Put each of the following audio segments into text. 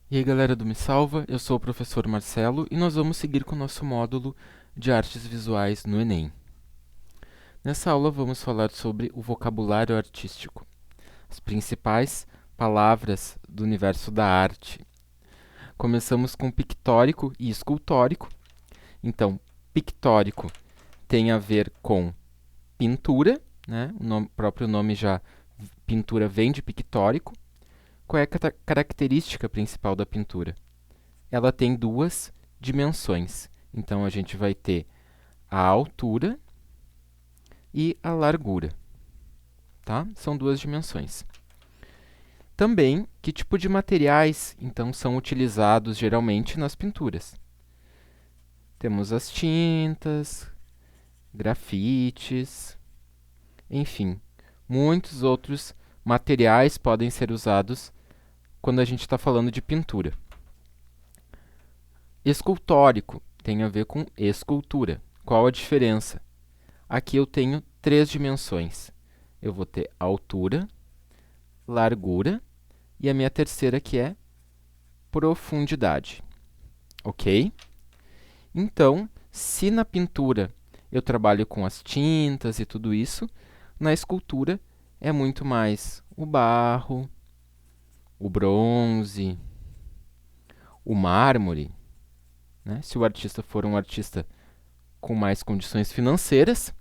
E aí galera do Me Salva, eu sou o professor Marcelo e nós vamos seguir com o nosso módulo de artes visuais no Enem. Nessa aula vamos falar sobre o vocabulário artístico, as principais palavras do universo da arte. Começamos com pictórico e escultórico. Então, pictórico tem a ver com pintura, né? O próprio nome já, pintura vem de pictórico. Qual é a característica principal da pintura? Ela tem duas dimensões. Então, a gente vai ter a altura e a largura, tá? São duas dimensões. Também, que tipo de materiais, então, são utilizados geralmente nas pinturas? Temos as tintas, grafites, enfim, muitos outros materiais podem ser usados quando a gente está falando de pintura. Escultórico tem a ver com escultura. Qual a diferença? Aqui eu tenho três dimensões. Eu vou ter altura, largura e a minha terceira que é profundidade. Ok? Então, se na pintura eu trabalho com as tintas e tudo isso, na escultura é muito mais o barro, o bronze, o mármore, né? Se o artista for um artista com mais condições financeiras.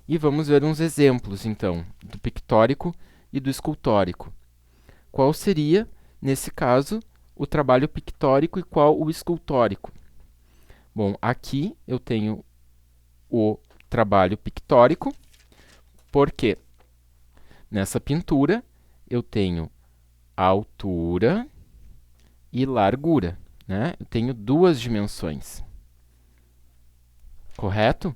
E vamos ver uns exemplos, então, do pictórico e do escultórico. Qual seria, nesse caso, o trabalho pictórico e qual o escultórico? Bom, aqui eu tenho o trabalho pictórico, porque nessa pintura eu tenho altura e largura, né? Eu tenho duas dimensões, correto?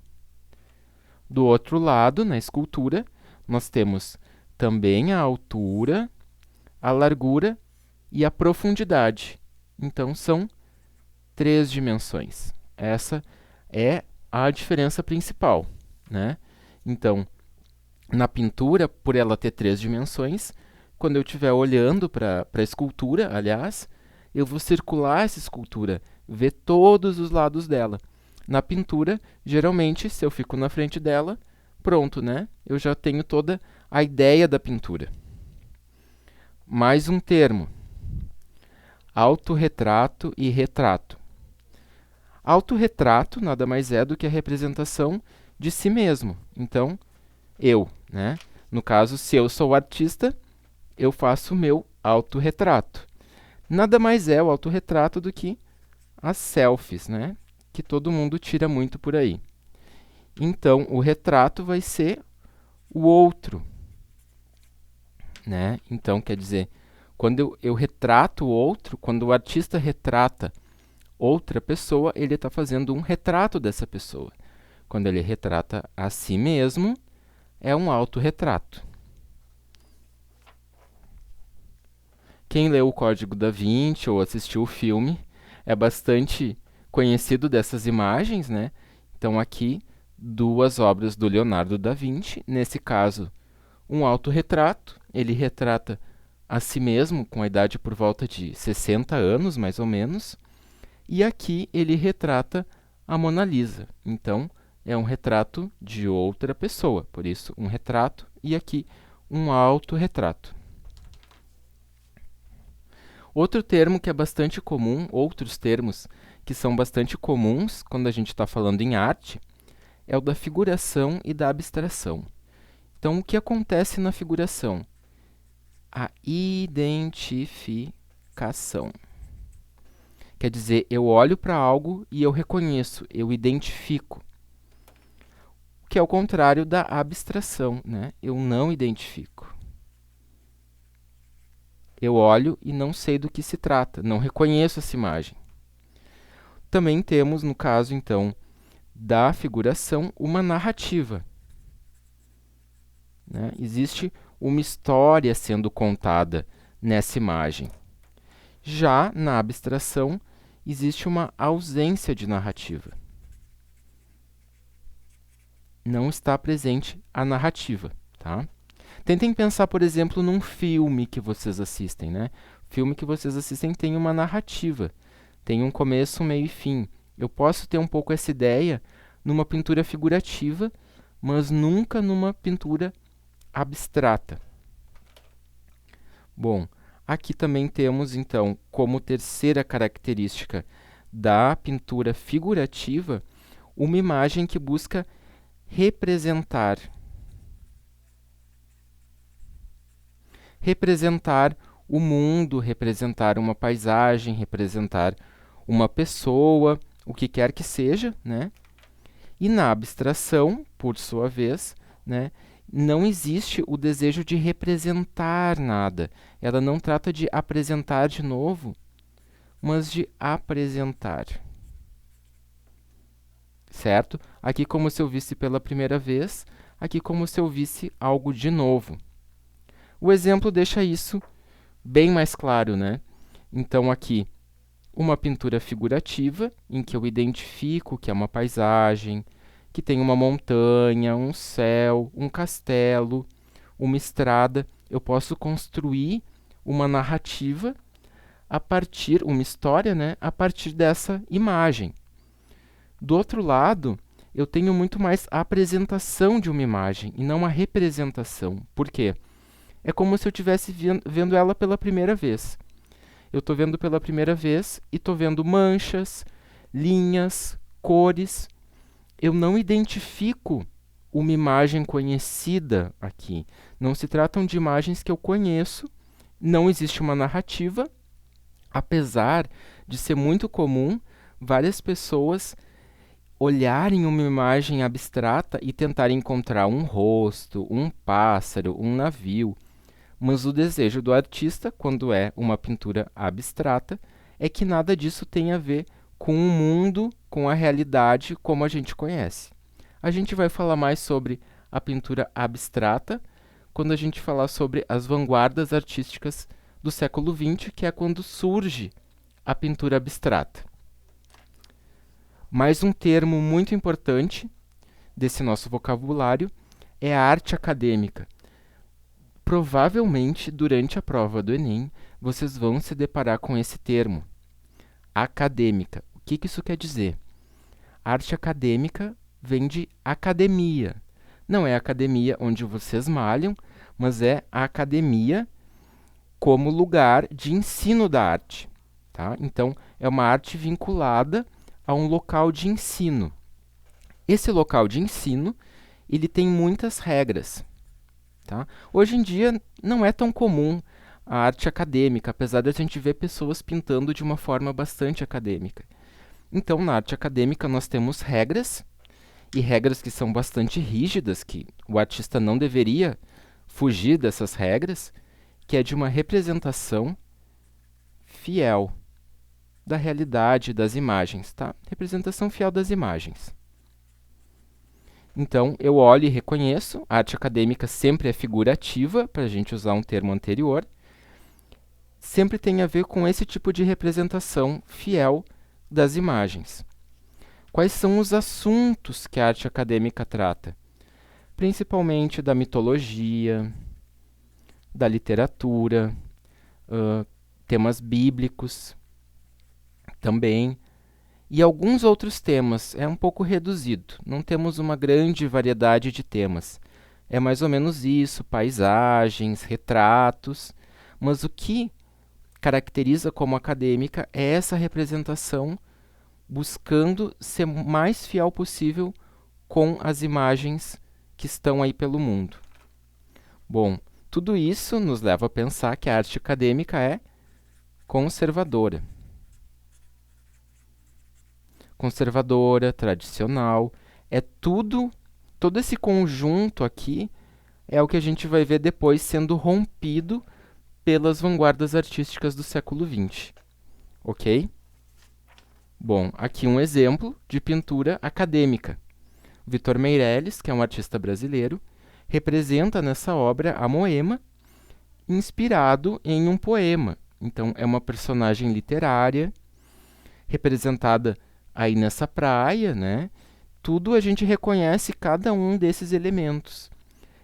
Do outro lado, na escultura, nós temos também a altura, a largura e a profundidade. Então, são três dimensões. Essa é a diferença principal, né? Então, na pintura, por ela ter três dimensões, quando eu estiver olhando para a escultura, aliás, eu vou circular essa escultura, ver todos os lados dela. Na pintura, geralmente, se eu fico na frente dela, pronto, né? Eu já tenho toda a ideia da pintura. Mais um termo: autorretrato e retrato. Autorretrato nada mais é do que a representação de si mesmo. Então, eu, né? No caso, se eu sou artista, eu faço o meu autorretrato. Nada mais é o autorretrato do que as selfies, né? Que todo mundo tira muito por aí. Então, o retrato vai ser o outro, né? Então, quer dizer, quando eu retrato o outro, quando o artista retrata outra pessoa, ele está fazendo um retrato dessa pessoa. Quando ele retrata a si mesmo, é um autorretrato. Quem leu o Código da Vinci ou assistiu o filme é bastante conhecido dessas imagens, né? Então, aqui, duas obras do Leonardo da Vinci. Nesse caso, um autorretrato. Ele retrata a si mesmo com a idade por volta de 60 anos, mais ou menos. E aqui ele retrata a Mona Lisa. Então, é um retrato de outra pessoa. Por isso, um retrato e aqui um autorretrato. Outro termo que é bastante comum, outros termos que são bastante comuns quando a gente está falando em arte, é o da figuração e da abstração. Então, o que acontece na figuração? A identificação. Quer dizer, eu olho para algo e eu reconheço, eu identifico. Que é o contrário da abstração, né? Eu não identifico. Eu olho e não sei do que se trata, não reconheço essa imagem. Também temos, no caso, então, da figuração, uma narrativa, né? Existe uma história sendo contada nessa imagem. Já na abstração, existe uma ausência de narrativa. Não está presente a narrativa, tá? Tentem pensar, por exemplo, num filme que vocês assistem, né? filme que vocês assistem tem uma narrativa, tem um começo, um meio e fim. Eu posso ter um pouco essa ideia numa pintura figurativa, mas nunca numa pintura abstrata. Bom, aqui também temos, então, como terceira característica da pintura figurativa, uma imagem que busca representar o mundo, representar uma paisagem, representar uma pessoa, o que quer que seja, né? E na abstração, por sua vez, né, não existe o desejo de representar nada. Ela não trata de apresentar de novo, mas de apresentar. Certo? Aqui como se eu visse pela primeira vez, aqui como se eu visse algo de novo. O exemplo deixa isso bem mais claro, né? Então aqui, uma pintura figurativa, em que eu identifico que é uma paisagem, que tem uma montanha, um céu, um castelo, uma estrada. Eu posso construir uma narrativa uma história, né, a partir dessa imagem. Do outro lado, eu tenho muito mais a apresentação de uma imagem e não a representação. Por quê? É como se eu estivesse vendo ela pela primeira vez. Eu estou vendo pela primeira vez e estou vendo manchas, linhas, cores. Eu não identifico uma imagem conhecida aqui. Não se tratam de imagens que eu conheço, não existe uma narrativa, apesar de ser muito comum várias pessoas olharem uma imagem abstrata e tentarem encontrar um rosto, um pássaro, um navio. Mas o desejo do artista, quando é uma pintura abstrata, é que nada disso tenha a ver com o mundo, com a realidade como a gente conhece. A gente vai falar mais sobre a pintura abstrata quando a gente falar sobre as vanguardas artísticas do século XX, que é quando surge a pintura abstrata. Mais um termo muito importante desse nosso vocabulário é a arte acadêmica. Provavelmente, durante a prova do Enem, vocês vão se deparar com esse termo, acadêmica. O que isso quer dizer? Arte acadêmica vem de academia. Não é a academia onde vocês malham, mas é a academia como lugar de ensino da arte. Tá? Então, é uma arte vinculada a um local de ensino. Esse local de ensino, ele tem muitas regras. Tá? Hoje em dia, não é tão comum a arte acadêmica, apesar de a gente ver pessoas pintando de uma forma bastante acadêmica. Então, na arte acadêmica, nós temos regras, e regras que são bastante rígidas, que o artista não deveria fugir dessas regras, que é de uma representação fiel da realidade das imagens, tá? Representação fiel das imagens. Então, eu olho e reconheço, a arte acadêmica sempre é figurativa, para a gente usar um termo anterior, sempre tem a ver com esse tipo de representação fiel das imagens. Quais são os assuntos que a arte acadêmica trata? Principalmente da mitologia, da literatura, temas bíblicos também, e alguns outros temas. É um pouco reduzido, não temos uma grande variedade de temas. É mais ou menos isso, paisagens, retratos, mas o que caracteriza como acadêmica é essa representação buscando ser o mais fiel possível com as imagens que estão aí pelo mundo. Bom, tudo isso nos leva a pensar que a arte acadêmica é conservadora. Conservadora, tradicional, é todo esse conjunto aqui é o que a gente vai ver depois sendo rompido pelas vanguardas artísticas do século XX. Ok? Bom, aqui um exemplo de pintura acadêmica. Victor Meirelles, que é um artista brasileiro, representa nessa obra a Moema, inspirado em um poema. Então, é uma personagem literária, representada aí nessa praia, né? Tudo a gente reconhece cada um desses elementos.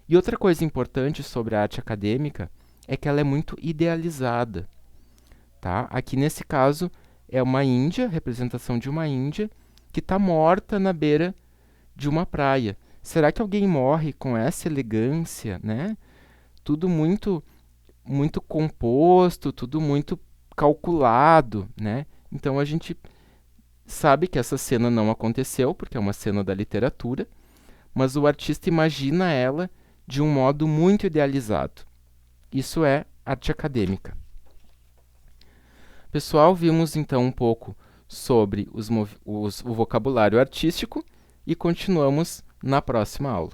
E outra coisa importante sobre a arte acadêmica é que ela é muito idealizada. tá? Aqui nesse caso é uma índia, representação de uma índia que está morta na beira de uma praia. Será que alguém morre com essa elegância, né? Tudo muito composto, tudo muito calculado, né? Então a gente sabe que essa cena não aconteceu, porque é uma cena da literatura, mas o artista imagina ela de um modo muito idealizado. Isso é arte acadêmica. Pessoal, vimos então um pouco sobre o vocabulário artístico e continuamos na próxima aula.